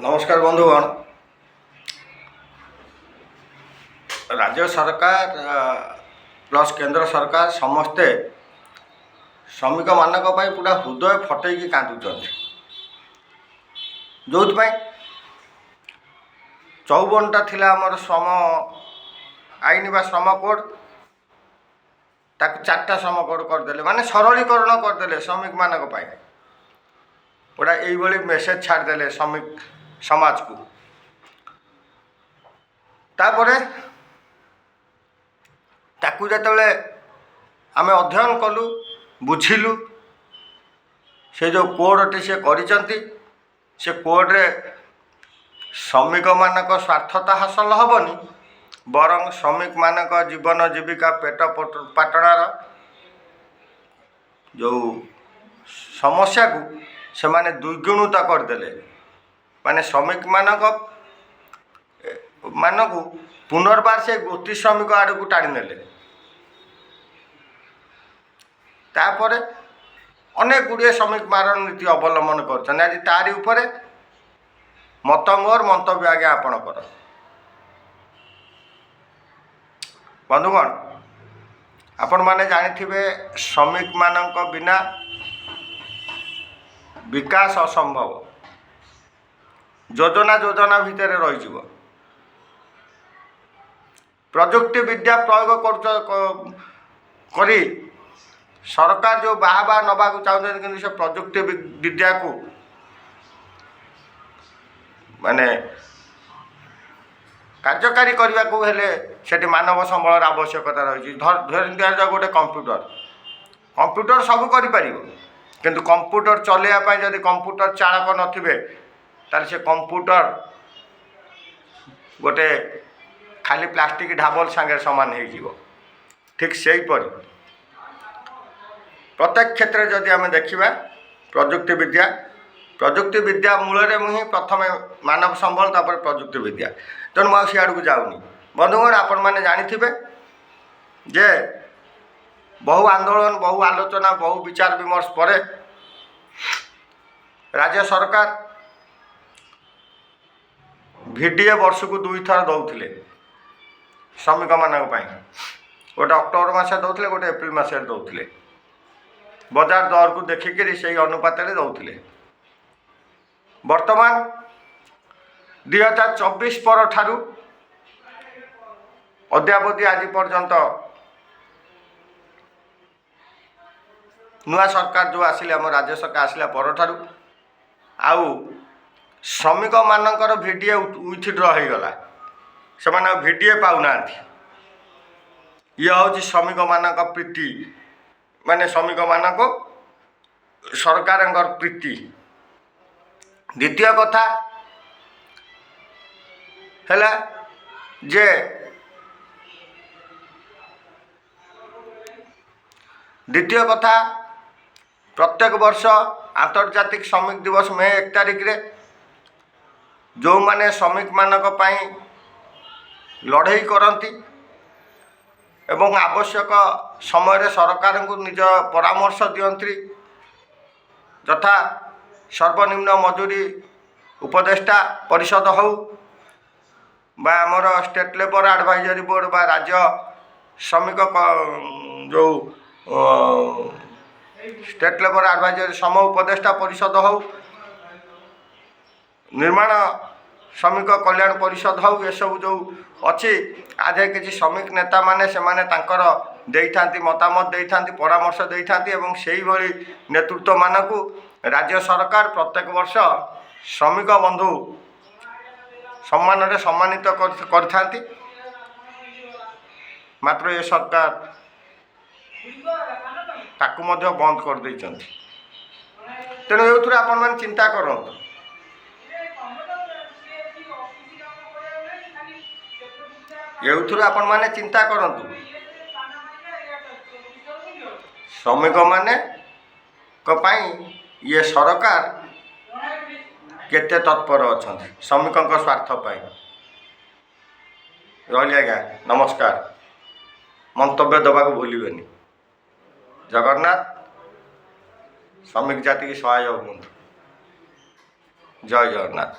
नमस्कार बंधुगण। राज्य सरकार प्लस केंद्र सरकार समस्ते श्रमिक मानक पूरा हृदय फटेकी कांदुचंती। जो 54टा थिला आमर श्रम आईन बा श्रम कोड ताक 4टा श्रम कोड करदेले, माने सरलीकरण करदेले श्रमिक मानक गोटा यही मेसेज छाड़देले श्रमिक समाज को। तापरे ताकू जेतबेले आमे अध्ययन कलु बुझिलु से जो कोडटी से करिसंती से कोड्रे श्रमिक मानक स्वार्थता हासिल हेबनी, बरं श्रमिक मानक जीवन जीविका पेट पाटणार जो समस्या को से माने द्विगुणित करदेले। माने श्रमिक मानक पुनर्बार से गोष्ठी श्रमिक आड़ को टाणी नेले। तापरे अनेक गुड़िए श्रमिक मारण नीति अवलंबन कर आज तारी उपरे मत मोर मंतव्य आगे आपणकर। बंधुगण, आपण माने जानिथिबे श्रमिक मानक बिना विकास असंभव। योजना योजना भितर रही प्रजुक्ति विद्या प्रयोग करी सरकार जो बाहा नवा चाहते कि से प्रजुक्ति विद्या को माने कार्यकारी करने को हेले सेठी मानव संबल आवश्यकता रही। धर दिया गोटे कंप्यूटर सब कर किंतु कंप्यूटर चलैया जदि कंप्यूटर चालक नथिबे ताले से कंप्यूटर गोटे खाली प्लास्टिक ढाबल सांगे सामान हो। ठीक से परी प्रत्येक क्षेत्र जदि आम देखा प्रजुक्ति विद्या मूल ही प्रथम मानव संबल तापर प्रजुक्ति विद्या। तेणु मुझे सियाड़ को जाऊनी। बंधुगण, आपण मैंने जानिथिबे जे बहु आंदोलन बहु आलोचना बहु विचार विमर्श पर राज्य सरकार भिडीए वर्ष को 2 थर दौले श्रमिक मानक गोटे अक्टोबर मासे दौले गोटे एप्रिल मासे दौले। बजार दर को देखिक से अनुपात दौले। वर्तमान 2024 पर ठारू अद्यावधि आज पर्यंत नुआ सरकार जो आसिले आम राज्य सरकार आसला पर ठारू आउ श्रमिक मानकर भिडीए विथड्र हो गला। से माने भिडीए पाऊना। ये हूँ श्रमिक मानक प्रीति, माने श्रमिक मानक सरकार प्रीति। द्वितीय कथा है जे प्रत्येक वर्ष आंतर्जातिक श्रमिक दिवस मे 1 तारिख रे जो माने श्रमिक मानक पाई लड़ाई करती एवं आवश्यक समय सरकार को निज परामर्श दियंती, यथा सर्वनिम्न मजूरी उपदेष्टा परिषद हो बा आमर स्टेट लेबर एडवाइजरी बोर्ड बा राज्य श्रमिक जो स्टेट लेबर एडवाइजरी सम उपदेष्टा परिषद हो, निर्माण श्रमिक कल्याण परिषद हो, ये सब जो अच्छी आधे किसी श्रमिक नेता माने से माने तांकर देइथांती मतामत देइथांती परामर्श देइथांती एवं सेही भली नेतृत्व मानकु राज्य सरकार प्रत्येक वर्ष श्रमिक बंधु सम्मान रे सम्मानित करथांती। मात्र ये सरकार ताकू मध्य बंद कर देइचंती। तेणु एथुरे आपण माने चिंता करंतु। एथुरे आपण माने चिंता करंतु श्रमिक माने ये सरकार केते तत्पर अच्छा श्रमिकों स्वार्थ पाई। रही आज्ञा, नमस्कार। मंतव्य दबा को भूलिबेनी। जगन्नाथ श्रमिक जाति की सहाय हूँ। जय जगन्नाथ।